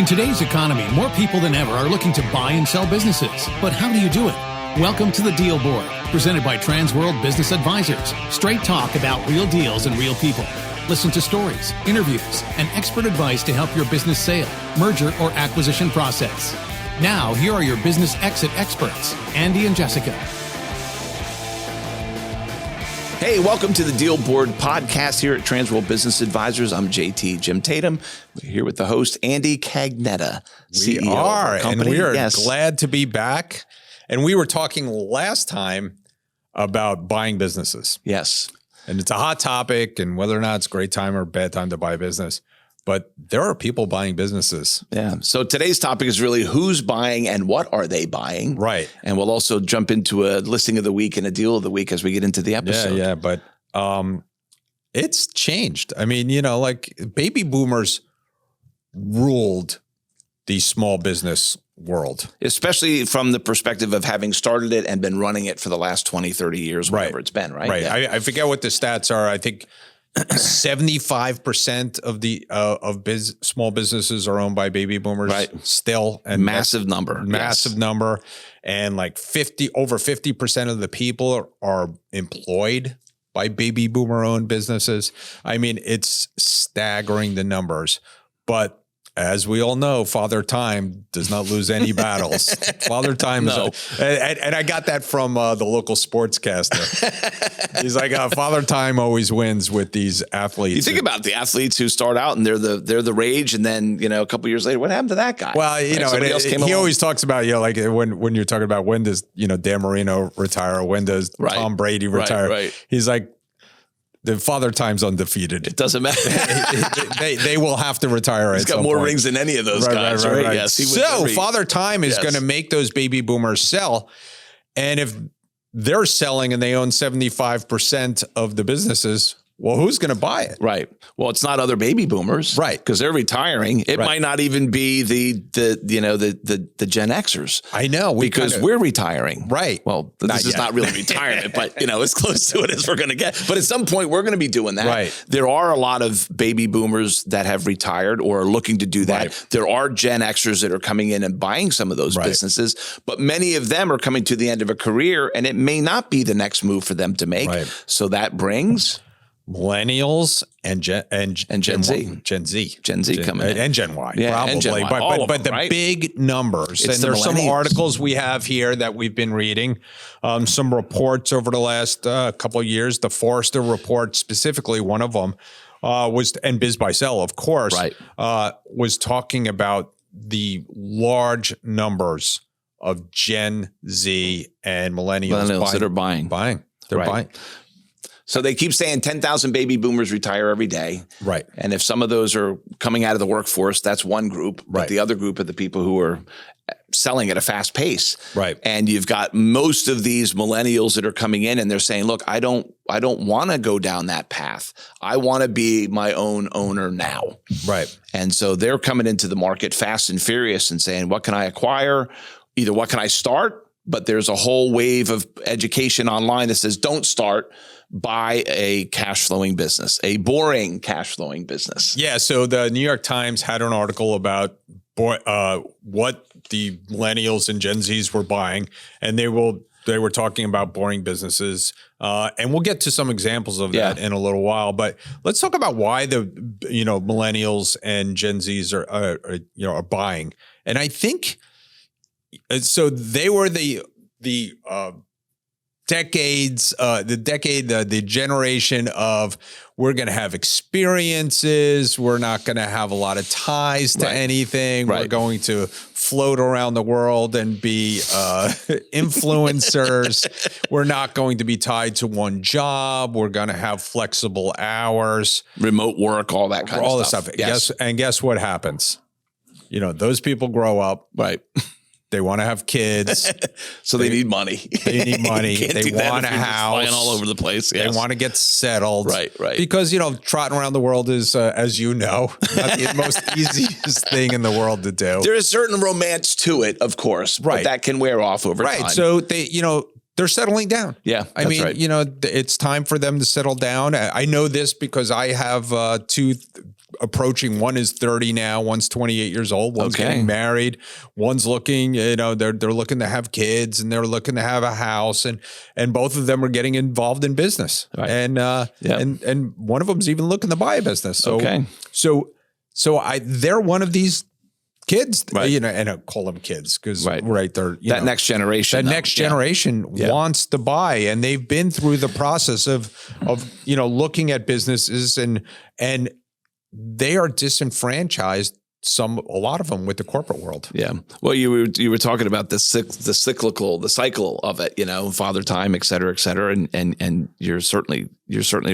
In today's economy, more people than ever are looking to buy and sell businesses. But how do you do it? Welcome to the Deal Board, presented by Transworld Business Advisors. Straight talk about real deals and real people. Listen to stories, interviews, and expert advice to help your business sale, merger, or acquisition process. Now, here are your business exit experts, Andy and Jessica. Hey, welcome to the Deal Board podcast here at Transworld Business Advisors. I'm JT, Jim Tatum. We're here with the host, Andy Cagnetta, CEO we are, of our company. And we are glad to be back. And we were talking last time about buying businesses. Yes. And it's a hot topic and whether or not it's a great time or bad time to buy a business. But there are people buying businesses. Yeah. So today's topic is really who's buying and what are they buying? Right. And we'll also jump into a listing of the week and a deal of the week as we get into the episode. Yeah. But it's changed. I mean, like baby boomers ruled the small business world. Especially from the perspective of having started it and been running it for the last 20, 30 years, whatever it's been, right? Right. Yeah. I forget what the stats are. I think 75% of the small businesses are owned by baby boomers, right? Still, and massive number, and like over 50% of the people are employed by baby boomer owned businesses. I mean, it's staggering the numbers, but as we all know, Father Time does not lose any battles. Father Time and I got that from the local sportscaster. He's like, Father Time always wins with these athletes. You think about the athletes who start out and they're the rage, and then a couple years later, what happened to that guy? Well, he always talks about like when you're talking about when does Dan Marino retire, when does Tom Brady retire? Right. He's like, the Father Time's undefeated. It doesn't matter. they will have to retire. He's got more rings than any of those guys, right? Yes. So Father Time is going to make those baby boomers sell. And if they're selling and they own 75% of the businesses, well, who's going to buy it? Right. Well, it's not other baby boomers, right? Because they're retaring. It might not even be the Gen Xers. I know, because we're retiring, right? Well, this is not really retirement, but as close to it as we're going to get. But at some point, we're going to be doing that. Right. There are a lot of baby boomers that have retired or are looking to do that. Right. There are Gen Xers that are coming in and buying some of those businesses, but many of them are coming to the end of a career, and it may not be the next move for them to make. Right. So that brings Millennials and Gen Z coming in. And Gen Y, yeah, probably. And Gen Y, but the big numbers, and there's some articles we have here that we've been reading, some reports over the last couple of years. The Forrester report, specifically, one of them was, and Biz by Sell, of course, was talking about the large numbers of Gen Z and millennials that are buying. They're buying. So they keep saying 10,000 baby boomers retire every day. Right. And if some of those are coming out of the workforce, that's one group. But the other group are the people who are selling at a fast pace. Right. And you've got most of these millennials that are coming in and they're saying, look, I don't want to go down that path. I want to be my own owner now. Right. And so they're coming into the market fast and furious and saying, what can I acquire? Either what can I start? But there's a whole wave of education online that says, don't start. Buy a cash flowing business, a boring cash flowing business. Yeah. So the New York Times had an article about what the millennials and Gen Zs were buying, and they were talking about boring businesses. And we'll get to some examples of that in a little while. But let's talk about why the millennials and Gen Zs are buying. And I think so. They were the generation of, we're going to have experiences. We're not going to have a lot of ties to anything. We're going to float around the world and be influencers. We're not going to be tied to one job. We're going to have flexible hours, remote work, all that kind of stuff. Yes. Guess what happens? Those people grow up. Right. They want to have kids. So they need money. They need money. They want a house. Flying all over the place. Yes. They want to get settled. Right. Because, trotting around the world is, as you know, not the most easiest thing in the world to do. There is certain romance to it, of course, but that can wear off over time. Right. So they're settling down. Yeah. I mean, it's time for them to settle down. I know this because I have two approaching. One is 30 now. One's 28 years old. One's getting married. One's looking, they're looking to have kids and they're looking to have a house, and both of them are getting involved in business. Right. And one of them's even looking to buy a business. So they're one of these kids, and I call them kids because they're that next generation. That next generation wants to buy, and they've been through the process of looking at businesses, and they are disenfranchised. A lot of them with the corporate world. Yeah. Well, you were talking about the cycle of it, father time, et cetera, and you're certainly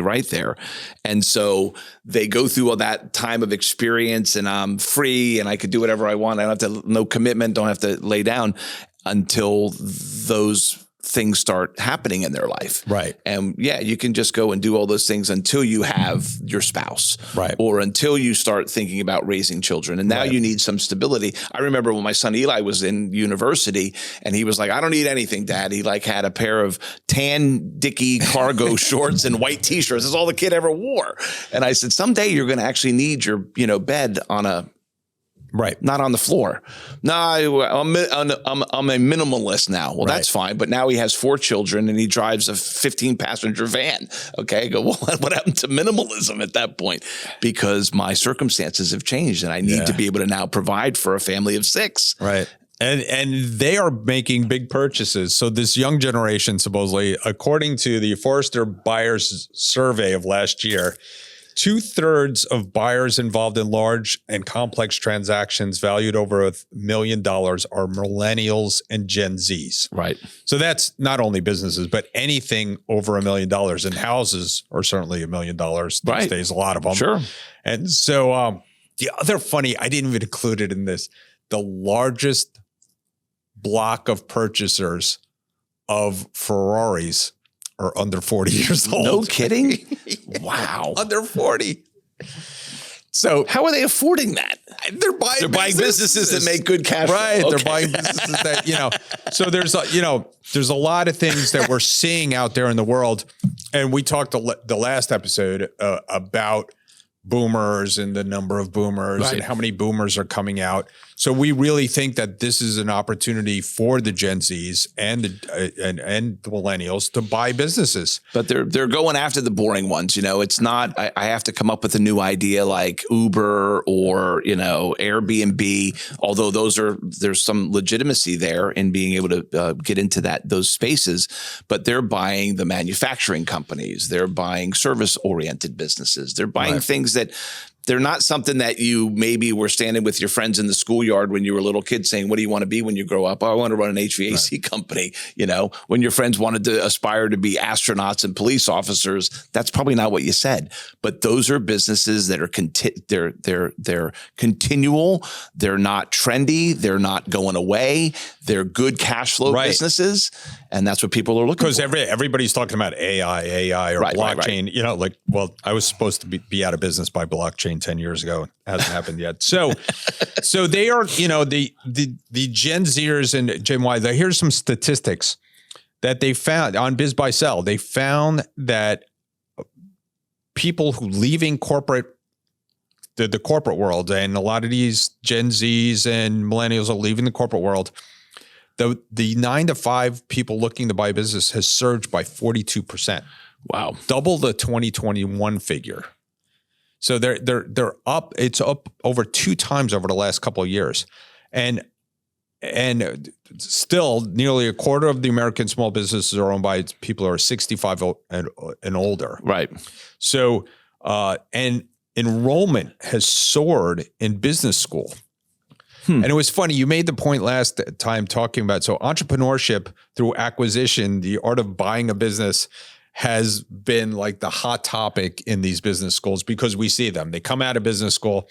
right there. And so they go through all that time of experience, and I'm free, and I could do whatever I want. I don't have to, no commitment, don't have to lay down until those things start happening in their life. Right. And you can just go and do all those things until you have your spouse. Right. Or until you start thinking about raising children. And now you need some stability. I remember when my son Eli was in university and he was like, I don't need anything, Dad. He had a pair of tan Dickie cargo shorts and white t-shirts. That's all the kid ever wore. And I said, someday you're going to actually need your, bed on a, not on the floor. No, I'm a minimalist now. Well, that's fine. But now he has 4 children and he drives a 15-passenger van. Okay. I go, well, what happened to minimalism at that point? Because my circumstances have changed and I need to be able to now provide for a family of 6. Right. And they are making big purchases. So this young generation, supposedly, according to the Forrester Buyers Survey of last year, 2/3 of buyers involved in large and complex transactions valued over $1 million are millennials and Gen Zs. Right. So that's not only businesses, but anything over $1 million. And houses are certainly $1 million these days, a lot of them. Sure. And so the other funny, I didn't even include it in this, the largest block of purchasers of Ferraris are under 40 years old. No kidding? Wow. Under 40. So how are they affording that? They're buying businesses that make good cash flow. Right. Okay. They're buying businesses that, so there's a lot of things that we're seeing out there in the world. And we talked the last episode about boomers and the number of boomers and how many boomers are coming out. So we really think that this is an opportunity for the Gen Zs and the millennials to buy businesses. But they're going after the boring ones. It's not, I have to come up with a new idea like Uber or, Airbnb, although there's some legitimacy there in being able to get into those spaces, but they're buying the manufacturing companies. They're buying service-oriented businesses. They're buying things that they're not something that you maybe were standing with your friends in the schoolyard when you were a little kid saying, what do you want to be when you grow up? Oh, I want to run an HVAC company. When your friends wanted to aspire to be astronauts and police officers, that's probably not what you said. But those are businesses that are they're continual. They're not trendy. They're not going away. They're good cash flow businesses. And that's what people are looking for. Because everybody's talking about AI or blockchain, I was supposed to be out of business by blockchain 10 years ago. It hasn't happened yet. So they are, the Gen Zers and Gen Y, here's some statistics that they found on Biz Buy Sell. They found that people who leaving the corporate world, and a lot of these Gen Zs and millennials are leaving the corporate world, the 9 to 5 people looking to buy a business has surged by 42%. Wow. Double the 2021 figure. So they're up. It's up over 2 times over the last couple of years. And still nearly a quarter of the American small businesses are owned by people who are 65 and older. Right. So, and enrollment has soared in business school. And it was funny. You made the point last time talking about, so entrepreneurship through acquisition, the art of buying a business has been like the hot topic in these business schools because we see them. They come out of business school.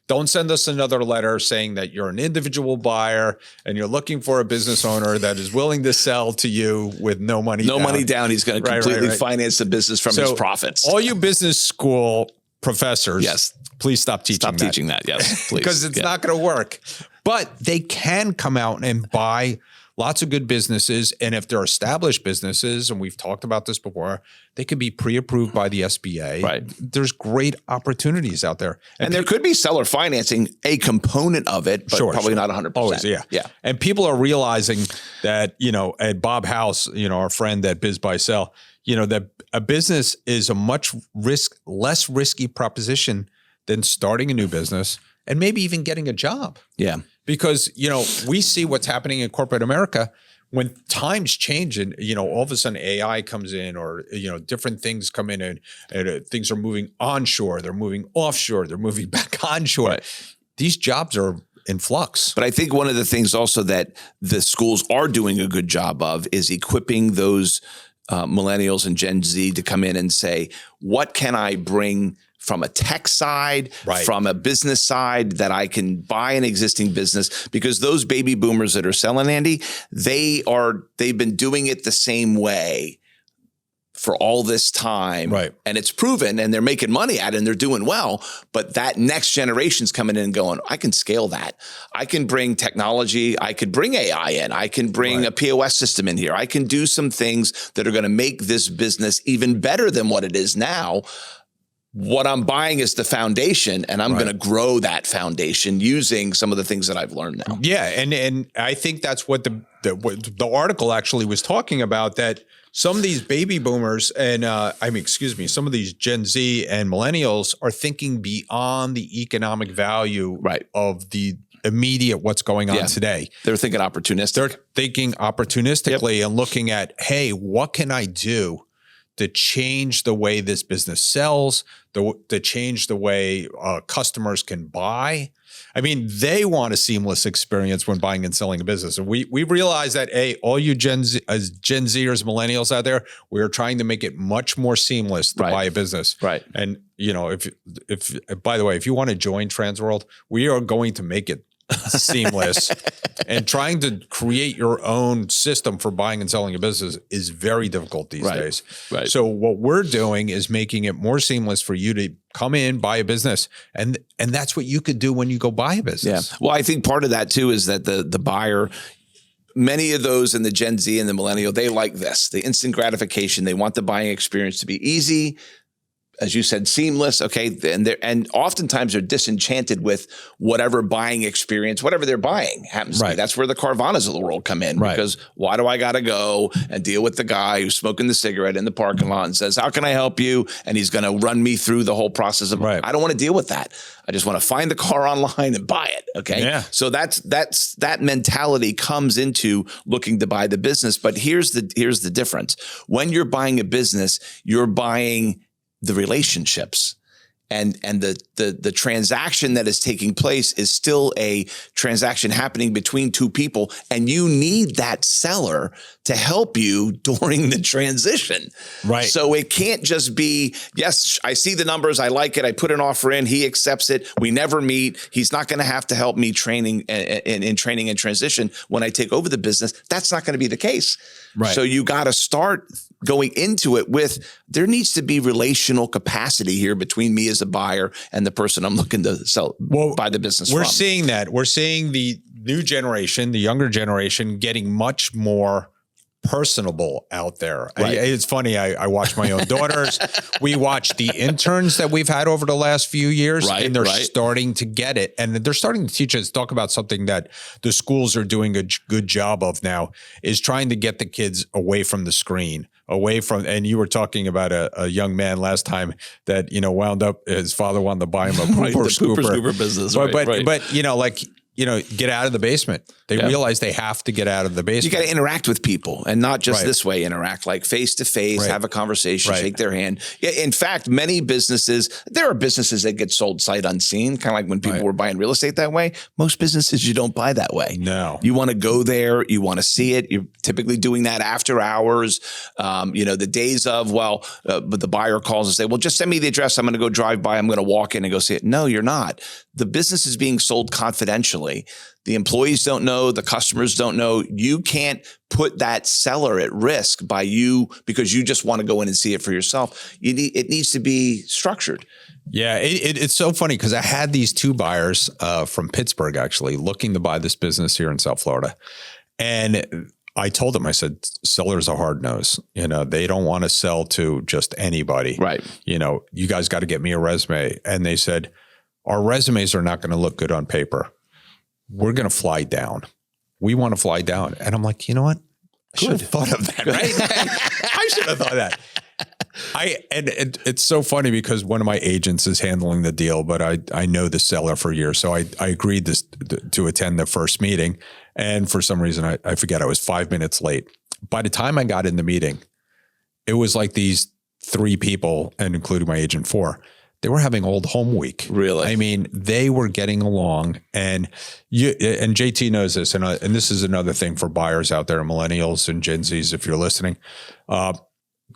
Don't send us another letter saying that you're an individual buyer and you're looking for a business owner that is willing to sell to you with no money down. No money down. He's going to completely finance the business from his profits. All you business school professors, please stop teaching that. Yes, please. Because it's not going to work. But they can come out and buy lots of good businesses. And if they're established businesses, and we've talked about this before, they could be pre-approved by the SBA. Right. There's great opportunities out there. And there could be seller financing, a component of it, but probably not 100%. Always, yeah. And people are realizing that, at Bob House, our friend at Biz Buy Sell, that a business is a much less risky proposition than starting a new business and maybe even getting a job. Yeah. Because, we see what's happening in corporate America when times change and, all of a sudden AI comes in or, different things come in and things are moving onshore, they're moving offshore, they're moving back onshore. Right. These jobs are in flux. But I think one of the things also that the schools are doing a good job of is equipping those millennials and Gen Z to come in and say, what can I bring from a tech side, from a business side that I can buy an existing business? Because those baby boomers that are selling, Andy, they've been doing it the same way for all this time. Right. And it's proven and they're making money at it and they're doing well. But that next generation's coming in and going, I can scale that. I can bring technology. I could bring AI in. I can bring a POS system in here. I can do some things that are going to make this business even better than what it is now. What I'm buying is the foundation, and I'm going to grow that foundation using some of the things that I've learned now. Yeah, and I think that's what the article actually was talking about, that some of these baby boomers and some of these Gen Z and millennials are thinking beyond the economic value of the immediate what's going on today. They're thinking opportunistic. They're thinking opportunistically and looking at, hey, what can I do to change the way this business sells, to change the way customers can buy? I mean, they want a seamless experience when buying and selling a business. And we realize that, all you Gen Zers, millennials out there, we are trying to make it much more seamless to buy a business. Right. And, if by the way, if you want to join Transworld, we are going to make it seamless. And trying to create your own system for buying and selling a business is very difficult these days. Right. So what we're doing is making it more seamless for you to come in, buy a business. And that's what you could do when you go buy a business. Yeah. Well, I think part of that too is that the buyer, many of those in the Gen Z and the millennial, they like this, the instant gratification. They want the buying experience to be easy, as you said, seamless. Okay. And oftentimes they're disenchanted with whatever buying experience, whatever they're buying happens to be. That's where the Carvanas of the world come in, because why do I got to go and deal with the guy who's smoking the cigarette in the parking lot and says, how can I help you? And he's going to run me through the whole process of, I don't want to deal with that. I just want to find the car online and buy it. Okay. Yeah. So that mentality comes into looking to buy the business. But here's the difference. When you're buying a business, you're buying the relationships, and the transaction that is taking place is still a transaction happening between two people, and you need that seller to help you during the transition. Right. So it can't just be, yes, I see the numbers, I like it, I put an offer in, he accepts it, we never meet, he's not going to have to help me in training and transition when I take over the business. That's not going to be the case. Right. So you got to start going into it with, there needs to be relational capacity here between me as a buyer and the person I'm looking to buy the business We're from. seeing that. We're seeing the new generation, the younger generation, getting much more personable out there. It's funny. I watch my own daughters. We watch the interns that we've had over the last few years, and they're starting to get it. And they're starting to teach us, talk about something that the schools are doing a good job of now, is trying to get the kids away from the screen, and you were talking about a young man last time that, wound up, his father wanted to buy him a pooper scooper business. But get out of the basement. They realize they have to get out of the basement. You got to interact with people, and not just this way, interact like face to face, have a conversation, shake their hand. Yeah, in fact, many businesses, there are businesses that get sold sight unseen, kind of like when people were buying real estate that way. Most businesses you don't buy that way. No. You want to go there, you want to see it. You're typically doing that after hours. The days of, but the buyer calls and say, well, just send me the address. I'm going to go drive by. I'm going to walk in and go see it. No, you're not. The business is being sold confidentially. The employees don't know. The customers don't know. You can't put that seller at risk because you just want to go in and see it for yourself. It needs to be structured. Yeah, it's so funny because I had these two buyers from Pittsburgh actually looking to buy this business here in South Florida. And I told them, I said, sellers are hard nosed. They don't want to sell to just anybody. Right. You guys got to get me a resume. And they said, our resumes are not going to look good on paper. We're going to fly down. We want to fly down. And I'm like, you know what? I should have thought of that, right? I should have thought of that. It's so funny because one of my agents is handling the deal, but I know the seller for years. So I agreed to attend the first meeting. And for some reason, I forget, I was 5 minutes late. By the time I got in the meeting, it was like these 3 people, and including my agent 4, they were having old home week. Really? I mean, they were getting along, and JT knows this, and this is another thing for buyers out there, millennials and Gen Zs, if you're listening,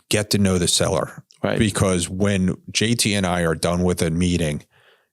get to know the seller. Right. Because when JT and I are done with a meeting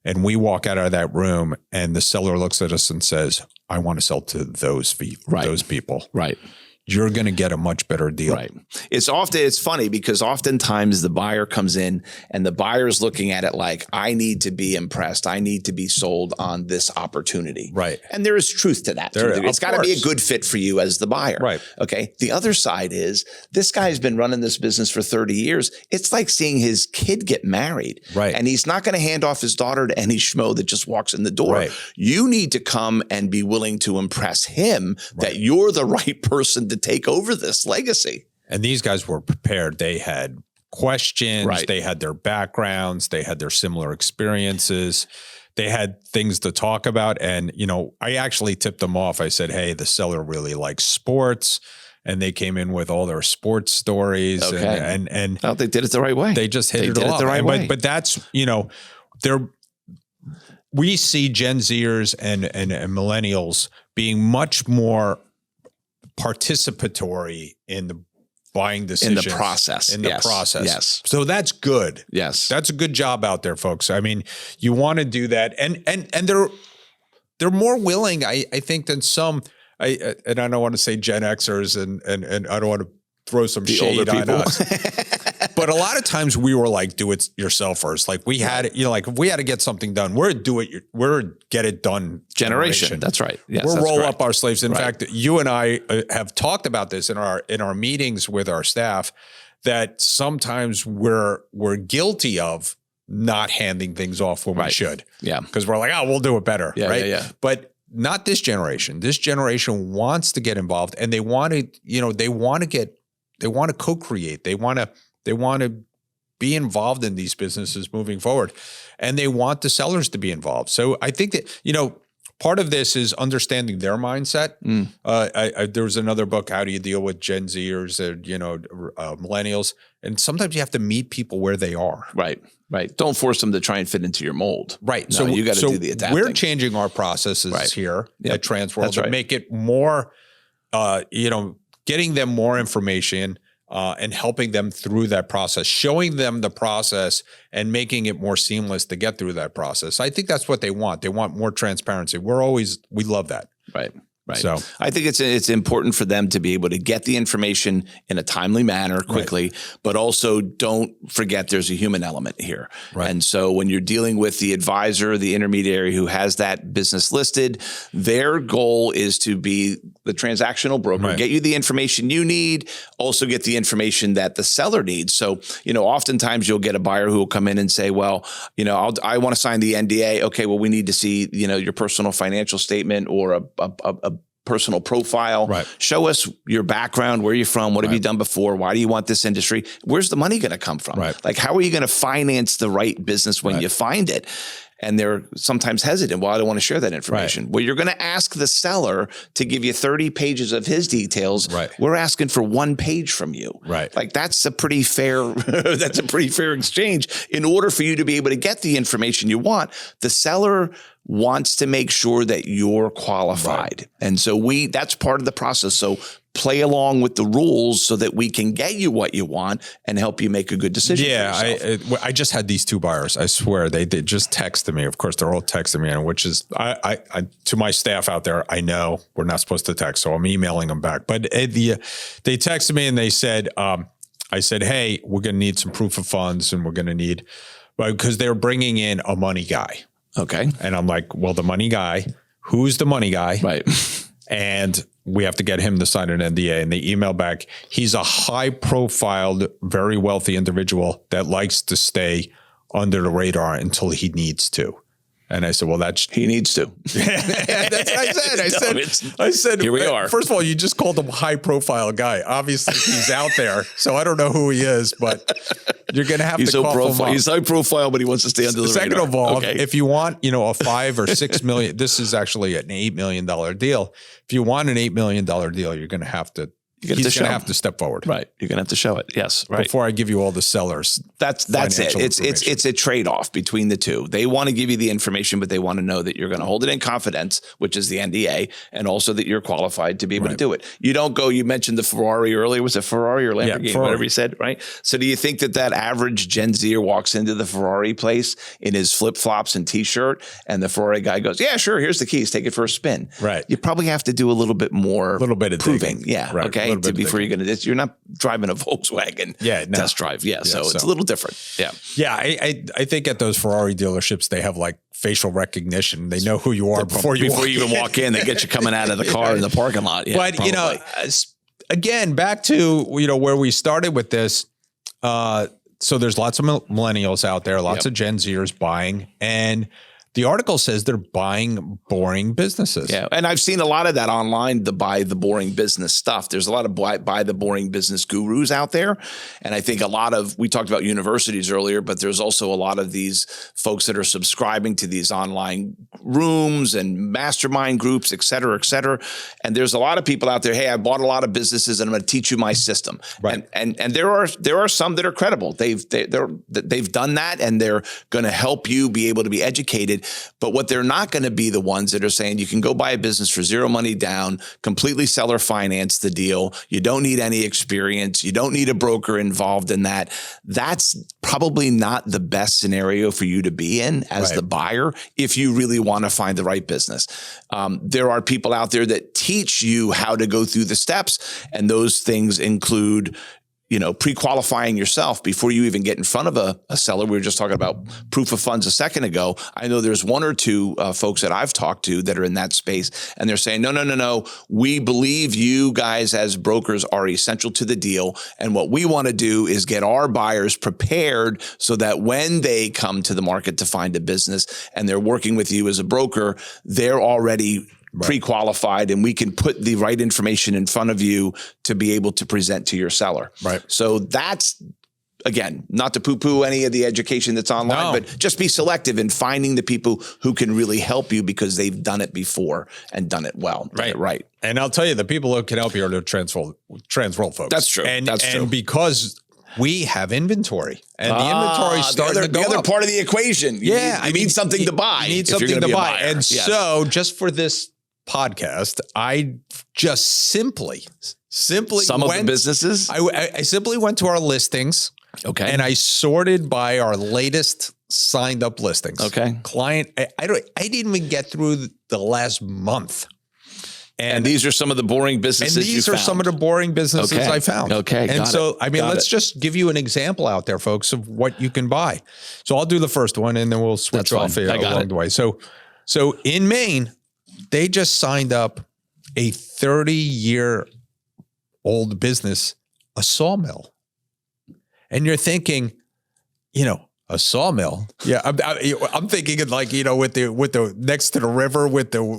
and we walk out of that room and the seller looks at us and says, I want to sell to those people. Right. You're going to get a much better deal. Right. It's funny because oftentimes the buyer comes in and the buyer's looking at it like, I need to be impressed. I need to be sold on this opportunity. Right. And there is truth to that. It's got to be a good fit for you as the buyer. Right. Okay. The other side is this guy's been running this business for 30 years. It's like seeing his kid get married. Right. And he's not going to hand off his daughter to any schmo that just walks in the door. Right. You need to come and be willing to impress him that you're the right person to take over this legacy. And these guys were prepared. They had questions. Right. They had their backgrounds. They had their similar experiences. They had things to talk about. And, I actually tipped them off. I said, hey, the seller really likes sports. And they came in with all their sports stories. Okay. And well, they did it the right way. They just hit it the right way. But that's, we see Gen Zers and millennials being much more participatory in the buying decisions. In the process. Yes. So that's good. Yes. That's a good job out there, folks. I mean, you want to do that. And they're more willing, I think, than some, and I don't want to say Gen Xers and I don't want to throw some shade on us. But a lot of times we were like, do it yourselfers. Like we had, if we had to get something done, we're a get it done generation. That's right. Yes, we're roll up our sleeves. In fact, you and I have talked about this in our meetings with our staff, that sometimes we're guilty of not handing things off when we should. Yeah. Because we're like, we'll do it better. Yeah, right. Yeah. But not this generation. This generation wants to get involved, and they want to co-create. They want to be involved in these businesses moving forward, and they want the sellers to be involved. So I think that, part of this is understanding their mindset. There was another book, How Do You Deal with Gen Zers and, millennials? And sometimes you have to meet people where they are. Right. Don't force them to try and fit into your mold. Right. No, so you got to do the adapting. We're changing our processes here at Transworld to make it more, getting them more information, and helping them through that process, showing them the process and making it more seamless to get through that process. I think that's what they want. They want more transparency. We love that. Right. So I think it's important for them to be able to get the information in a timely manner quickly, but also don't forget there's a human element here. Right. And so when you're dealing with the advisor, the intermediary who has that business listed, their goal is to be the transactional broker, get you the information you need, also get the information that the seller needs. So, oftentimes you'll get a buyer who will come in and say, well, I want to sign the NDA. Okay, well, we need to see, your personal financial statement or a personal profile. Right. Show us your background, where you're from, what have you done before, why do you want this industry? Where's the money going to come from? Right. Like, how are you going to finance the right business when you find it? And they're sometimes hesitant. Well, I don't want to share that information. Well, you're going to ask the seller to give you 30 pages of his details. Right. We're asking for 1 page from you. Right. Like that's a pretty fair, exchange. In order for you to be able to get the information you want, the seller wants to make sure that you're qualified. And so that's part of the process. So play along with the rules so that we can get you what you want and help you make a good decision. Yeah. I just had these 2 buyers. I swear they just texted me. Of course, they're all texting me, and which is I to my staff out there, I know we're not supposed to text, so I'm emailing them back. But they texted me and they said, I said, hey, we're going to need some proof of funds, and we're going to need, because they're bringing in a money guy. Okay. And I'm like, well, the money guy, who's the money guy? Right. and we have to get him to sign an NDA. And they email back, he's a high-profiled, very wealthy individual that likes to stay under the radar until he needs to. And I said, well, he needs to. That's what I said. I said, here we are. First of all, you just called him a high profile guy. Obviously, he's out there. So I don't know who he is, but you're going to have to call him up. He's high profile, but he wants to stay under the radar. Second of all, if you want, a $5 or $6 million, this is actually an $8 million deal. If you want an $8 million deal, you're going to have to. He's going to have to step forward. Right. You're going to have to show it. Yes. Right. Before I give you all the sellers. That's it. It's a trade-off between the two. They want to give you the information, but they want to know that you're going to hold it in confidence, which is the NDA, and also that you're qualified to be able to do it. You don't go, you mentioned the Ferrari earlier. Was it Ferrari or Lamborghini? Ferrari. Whatever you said, right? So do you think that average Gen Zer walks into the Ferrari place in his flip-flops and t-shirt, and the Ferrari guy goes, yeah, sure, here's the keys, take it for a spin. Right. You probably have to do a little bit more of proving. digging. Yeah. Right. Okay. Before you're going to, you're not driving a Volkswagen test drive. Yeah. So it's a little different. Yeah. Yeah. I think at those Ferrari dealerships, they have like facial recognition. They know who you are before you even walk in. They get you coming out of the car in the parking lot. Yeah, but, again, back to, where we started with this. So there's lots of millennials out there, lots of Gen Zers buying, and the article says they're buying boring businesses. Yeah. And I've seen a lot of that online, the buy the boring business stuff. There's a lot of buy the boring business gurus out there. And I think we talked about universities earlier, but there's also a lot of these folks that are subscribing to these online rooms and mastermind groups, et cetera, et cetera. And there's a lot of people out there, hey, I bought a lot of businesses and I'm going to teach you my system. Right. And there are some that are credible. They've done that, and they're going to help you be able to be educated. But what they're not going to be the ones that are saying you can go buy a business for zero money down, completely seller finance the deal. You don't need any experience. You don't need a broker involved in that. That's probably not the best scenario for you to be in as the buyer if you really want to find the right business. There are people out there that teach you how to go through the steps, and those things include pre-qualifying yourself before you even get in front of a seller. We were just talking about proof of funds a second ago. I know there's one or two folks that I've talked to that are in that space, and they're saying, no. We believe you guys as brokers are essential to the deal. And what we want to do is get our buyers prepared so that when they come to the market to find a business and they're working with you as a broker, they're already pre-qualified, and we can put the right information in front of you to be able to present to your seller. Right. So that's, again, not to poo-poo any of the education that's online, but just be selective in finding the people who can really help you because they've done it before and done it well. Right. And I'll tell you, the people who can help you are the transworld folks. That's true. And true. Because we have inventory, and the inventory starting to go the other up. part of the equation. You need something to buy. You need something to buy. And so just for this podcast, I just simply some of the businesses. I simply went to our listings. Okay. And I sorted by our latest signed up listings. Okay. Client, I didn't even get through the last month. And these are some of the boring businesses And these are some of the boring businesses I found. Okay. And so, let's just give you an example out there, folks, of what you can buy. So I'll do the first one, and then we'll switch off along the way. So in Maine, they just signed up a 30-year-old business, a sawmill. And you're thinking, a sawmill. Yeah, I'm thinking of with the next to the river with the you're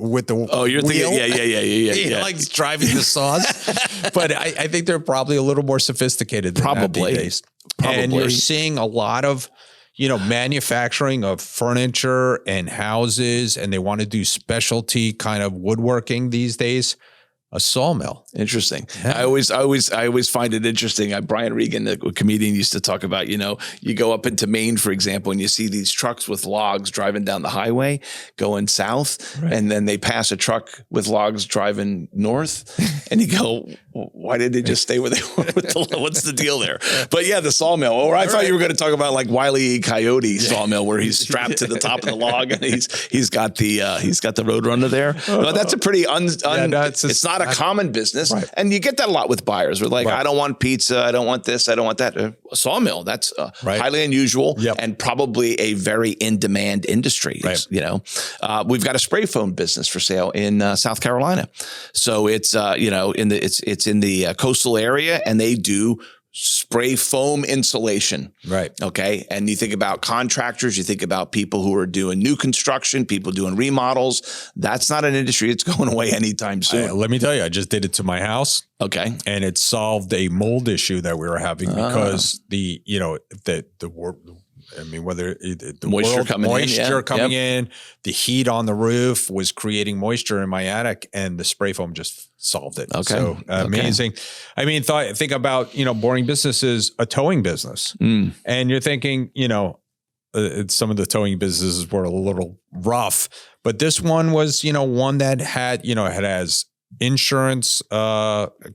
wheel. Thinking yeah. Like driving the saws. But I think they're probably a little more sophisticated than that these days. And you're seeing a lot of manufacturing of furniture and houses, and they want to do specialty kind of woodworking these days. A sawmill. Interesting. Yeah. I always find it interesting. Brian Regan, the comedian, used to talk about, you go up into Maine, for example, and you see these trucks with logs driving down the highway going south, and then they pass a truck with logs driving north, and you go, why did they just stay where they were with what's the deal there? But yeah, the sawmill. Or I thought you were going to talk about like Wile E. Coyote sawmill where he's strapped to the top of the log and he's got the Roadrunner there. But that's a pretty it's not a common business. Right. And you get that a lot with buyers. We're like, I don't want pizza. I don't want this. I don't want that. A sawmill. That's highly unusual and probably a very in-demand industry. Right. You know, we've got a spray foam business for sale in South Carolina. So it's it's in the coastal area, and they do spray foam insulation. Right. Okay. And you think about contractors, you think about people who are doing new construction, people doing remodels. That's not an industry that's going away anytime soon. Let me tell you, I just did it to my house. Okay. And it solved a mold issue that we were having because whether the moisture coming in, the heat on the roof was creating moisture in my attic, and the spray foam just solved it. Okay. So amazing. I mean, think about, boring business is a towing business. And you're thinking, some of the towing businesses were a little rough, but this one was, one that had, it has insurance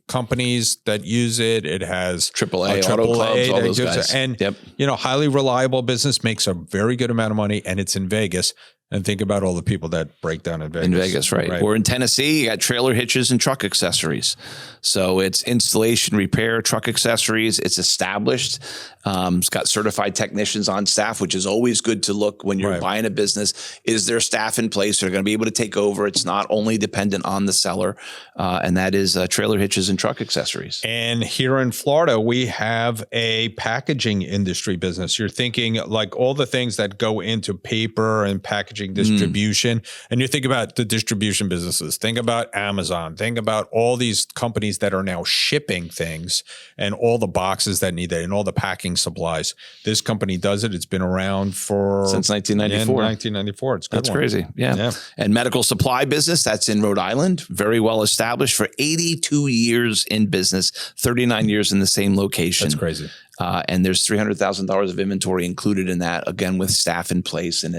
companies that use it. It has AAA auto clubs, all those guys. And, highly reliable business, makes a very good amount of money, and it's in Vegas. And think about all the people that break down in Vegas. In Vegas, right. Or in Tennessee, you got trailer hitches and truck accessories. So it's installation, repair, truck accessories. It's established. It's got certified technicians on staff, which is always good to look when you're buying a business. Is there staff in place? They're going to be able to take over. It's not only dependent on the seller. And that is trailer hitches and truck accessories. And here in Florida, we have a packaging industry business. You're thinking like all the things that go into paper and packaging distribution. And you think about the distribution businesses, think about Amazon, think about all these companies that are now shipping things and all the boxes that need that and all the packing supplies. This company does it. It's been around since 1994. 1994. It's good. That's crazy. Yeah. And medical supply business, that's in Rhode Island, very well established for 82 years in business, 39 years in the same location. That's crazy. And there's $300,000 of inventory included in that, again, with staff in place. And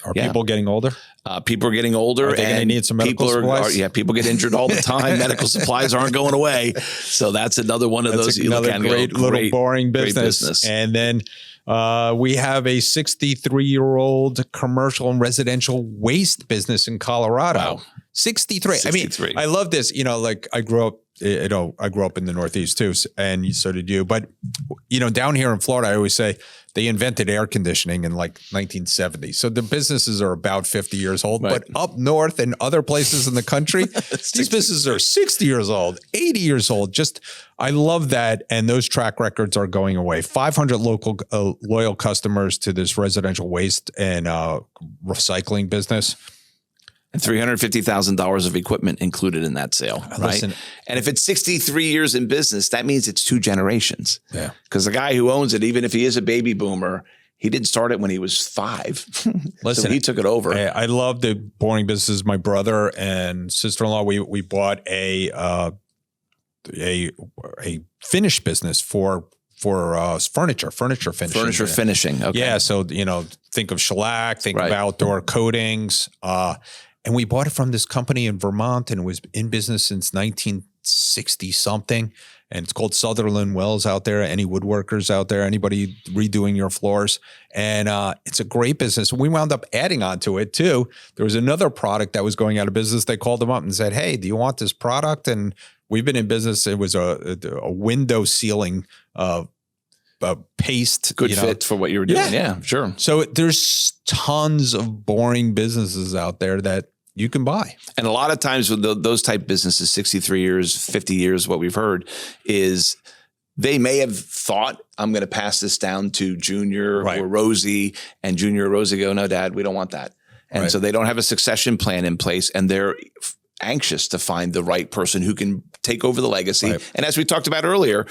Are people getting older? People are getting older. Are they going to need some medical supplies? People get injured all the time. Medical supplies aren't going away. So that's another one of those. Another great little boring business. And then we have a 63-year-old commercial and residential waste business in Colorado. Wow. 63. I mean, I love this. I grew up. I grew up in the Northeast too, and so did you. But down here in Florida, I always say they invented air conditioning in like 1970. So the businesses are about 50 years old. Right. But up north and other places in the country, these businesses are 60 years old, 80 years old. I love that, and those track records are going away. 500 local loyal customers to this residential waste and recycling business. And $350,000 of equipment included in that sale, right? And if it's 63 years in business, that means it's 2 generations. Yeah. Because the guy who owns it, even if he is a baby boomer, he didn't start it when he was 5. So he took it over. I love the boring businesses. My brother and sister-in-law, we bought a finish business for furniture finishing. Furniture finishing. Okay. Yeah. So, think of shellac, think of outdoor coatings. And we bought it from this company in Vermont, and it was in business since 1960 something. And it's called Sutherland Wells out there. Any woodworkers out there, anybody redoing your floors. And it's a great business. We wound up adding on to it too. There was another product that was going out of business. They called them up and said, "Hey, do you want this product?" And we've been in business. It was a window sealing paste. Good fit for what you were doing. Yeah, sure. So there's tons of boring businesses out there that you can buy. And a lot of times with those type businesses, 63 years, 50 years, what we've heard is they may have thought, I'm going to pass this down to Junior or Rosie, and Junior or Rosie go, "No, Dad, we don't want that." And so they don't have a succession plan in place, and they're anxious to find the right person who can take over the legacy. Right. And as we talked about earlier,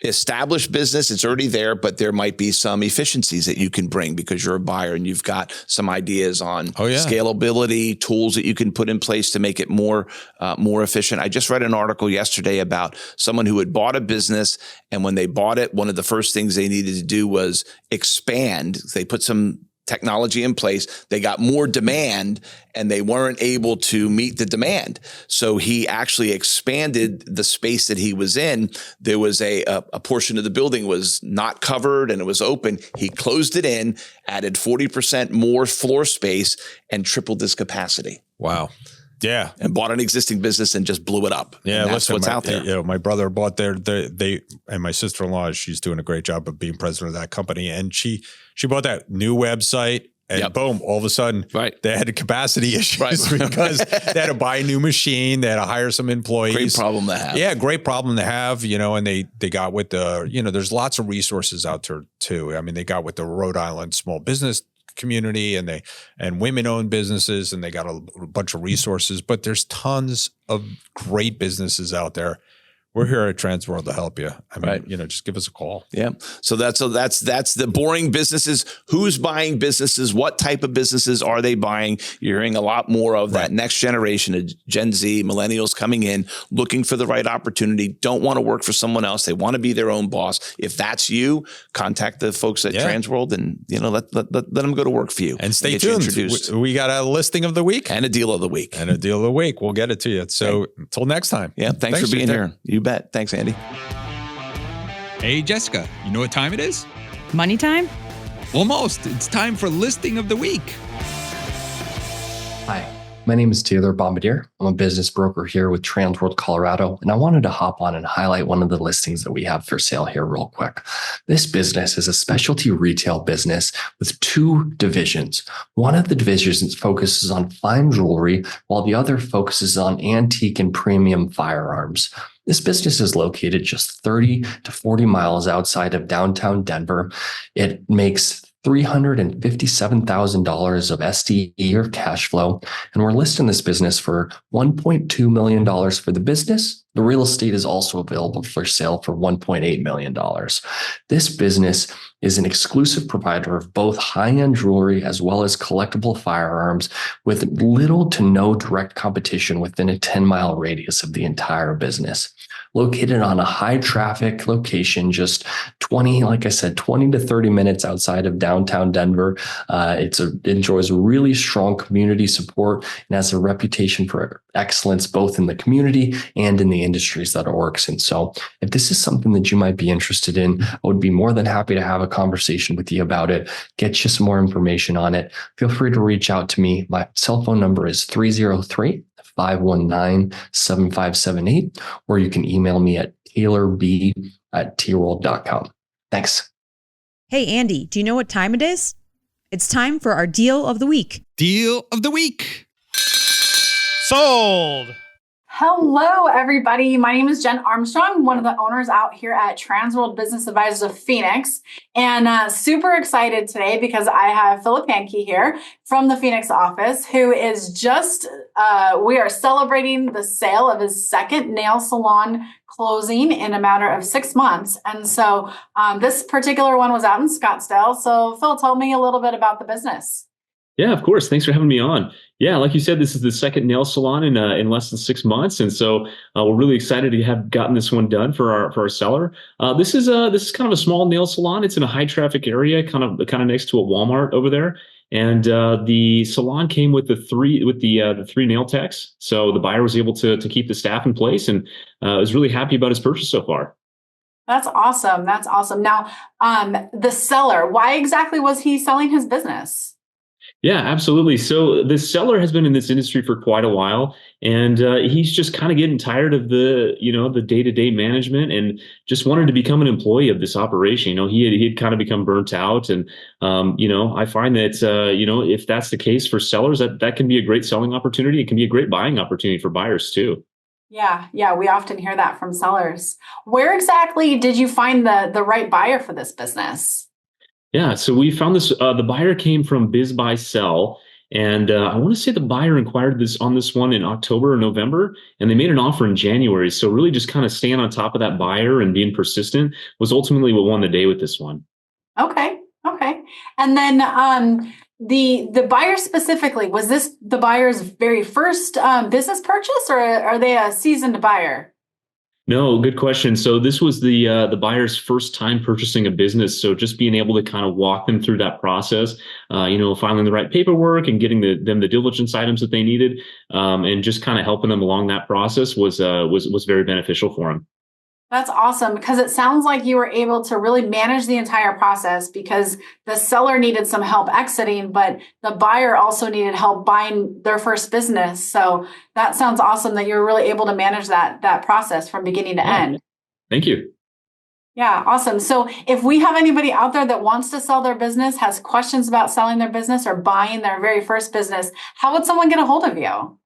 established business, it's already there, but there might be some efficiencies that you can bring because you're a buyer and you've got some ideas on scalability, tools that you can put in place to make it more efficient. I just read an article yesterday about someone who had bought a business, and when they bought it, one of the first things they needed to do was expand. They put some technology in place. They got more demand and they weren't able to meet the demand. So he actually expanded the space that he was in. There was a portion of the building was not covered and it was open. He closed it in, added 40% more floor space and tripled his capacity. Wow. Yeah. And bought an existing business and just blew it up. Yeah. And that's what's out there. You know, my brother bought they and my sister-in-law, she's doing a great job of being president of that company. And she bought that new website and boom, all of a sudden they had capacity issues because they had to buy a new machine. They had to hire some employees. Great problem to have. Yeah. Great problem to have, you know, and they got with there's lots of resources out there too. I mean, they got with the Rhode Island small business community and women-owned businesses, and they got a bunch of resources, but there's tons of great businesses out there. We're here at Transworld to help you. I mean, just give us a call. Yeah. So that's the boring businesses. Who's buying businesses? What type of businesses are they buying? You're hearing a lot more of that next generation of Gen Z, millennials coming in, looking for the right opportunity, don't want to work for someone else. They want to be their own boss. If that's you, contact the folks at Transworld and, let them go to work for you. And stay tuned. We got a listing of the week. And a deal of the week. We'll get it to you. So until next time. Yeah. Thanks for being here. You bet. Thanks, Andy. Hey, Jessica, you know what time it is? Money time? Almost. It's time for listing of the week. Hi, my name is Taylor Bombardiere. I'm a business broker here with Transworld Colorado, and I wanted to hop on and highlight one of the listings that we have for sale here real quick. This business is a specialty retail business with two divisions. One of the divisions focuses on fine jewelry, while the other focuses on antique and premium firearms. This business is located just 30 to 40 miles outside of downtown Denver. It makes $357,000 of SDE or cash flow, and we're listing this business for $1.2 million for the business. The real estate is also available for sale for $1.8 million. This business is an exclusive provider of both high-end jewelry as well as collectible firearms with little to no direct competition within a 10-mile radius of the entire business. Located on a high traffic location, just 20 to 30 minutes outside of downtown Denver. It enjoys really strong community support and has a reputation for excellence, both in the community and in the industries that it works in. So if this is something that you might be interested in, I would be more than happy to have a conversation with you about it, get you some more information on it. Feel free to reach out to me. My cell phone number is 303-519-7578, or you can email me at taylorb@tworld.com. Thanks. Hey, Andy, do you know what time it is? It's time for our deal of the week. Deal of the week. Sold. Hello, everybody. My name is Jen Armstrong, one of the owners out here at Transworld Business Advisors of Phoenix, and super excited today because I have Philip Hankey here from the Phoenix office, who is we are celebrating the sale of his second nail salon closing in a matter of 6 months. And so this particular one was out in Scottsdale. So Phil, tell me a little bit about the business. Yeah, of course. Thanks for having me on. Yeah, like you said, this is the second nail salon in less than 6 months, and so we're really excited to have gotten this one done for our seller. This is kind of a small nail salon. It's in a high traffic area, kind of next to a Walmart over there. And the salon came with the three nail techs, so the buyer was able to keep the staff in place, and was really happy about his purchase so far. That's awesome. That's awesome. Now, the seller, why exactly was he selling his business? Yeah, absolutely. So the seller has been in this industry for quite a while, and he's just kind of getting tired of the day-to-day management and just wanted to become an employee of this operation. He had kind of become burnt out, and I find that if that's the case for sellers, that can be a great selling opportunity. It can be a great buying opportunity for buyers too. Yeah, we often hear that from sellers. Where exactly did you find the right buyer for this business? Yeah, so we found this. The buyer came from Biz Buy Sell, and I want to say the buyer inquired on this one in October or November, and they made an offer in January. So really, just kind of staying on top of that buyer and being persistent was ultimately what won the day with this one. Okay, and then the buyer specifically, was this the buyer's very first business purchase, or are they a seasoned buyer? No, good question. So this was the buyer's first time purchasing a business. So just being able to kind of walk them through that process, filing the right paperwork and getting them the diligence items that they needed, and just kind of helping them along that process was very beneficial for them. That's awesome, because it sounds like you were able to really manage the entire process, because the seller needed some help exiting, but the buyer also needed help buying their first business. So that sounds awesome that you're really able to manage that process from beginning to end. Thank you. Yeah, awesome. So if we have anybody out there that wants to sell their business, has questions about selling their business or buying their very first business, how would someone get a hold of you?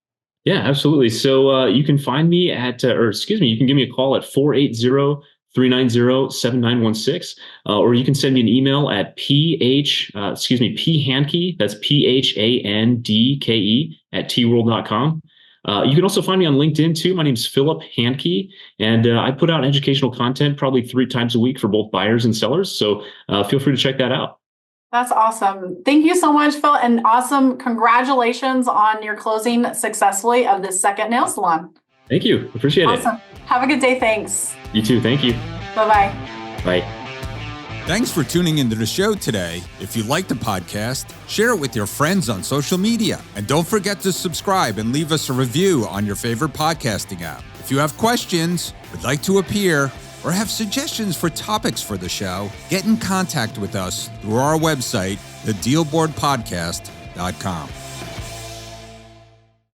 Yeah, absolutely. So you can find me you can give me a call at 480-390-7916, or you can send me an email at phandke, that's PHANDKE at tworld.com. You can also find me on LinkedIn too. My name's Philip Handke, and I put out educational content probably 3 times a week for both buyers and sellers. So feel free to check that out. That's awesome. Thank you so much, Phil. And awesome. Congratulations on your closing successfully of this second nail salon. Thank you. Appreciate it. Awesome. Have a good day. Thanks. You too. Thank you. Bye-bye. Bye. Thanks for tuning into the show today. If you like the podcast, share it with your friends on social media. And don't forget to subscribe and leave us a review on your favorite podcasting app. If you have questions, would like to appear, or have suggestions for topics for the show, get in contact with us through our website, thedealboardpodcast.com.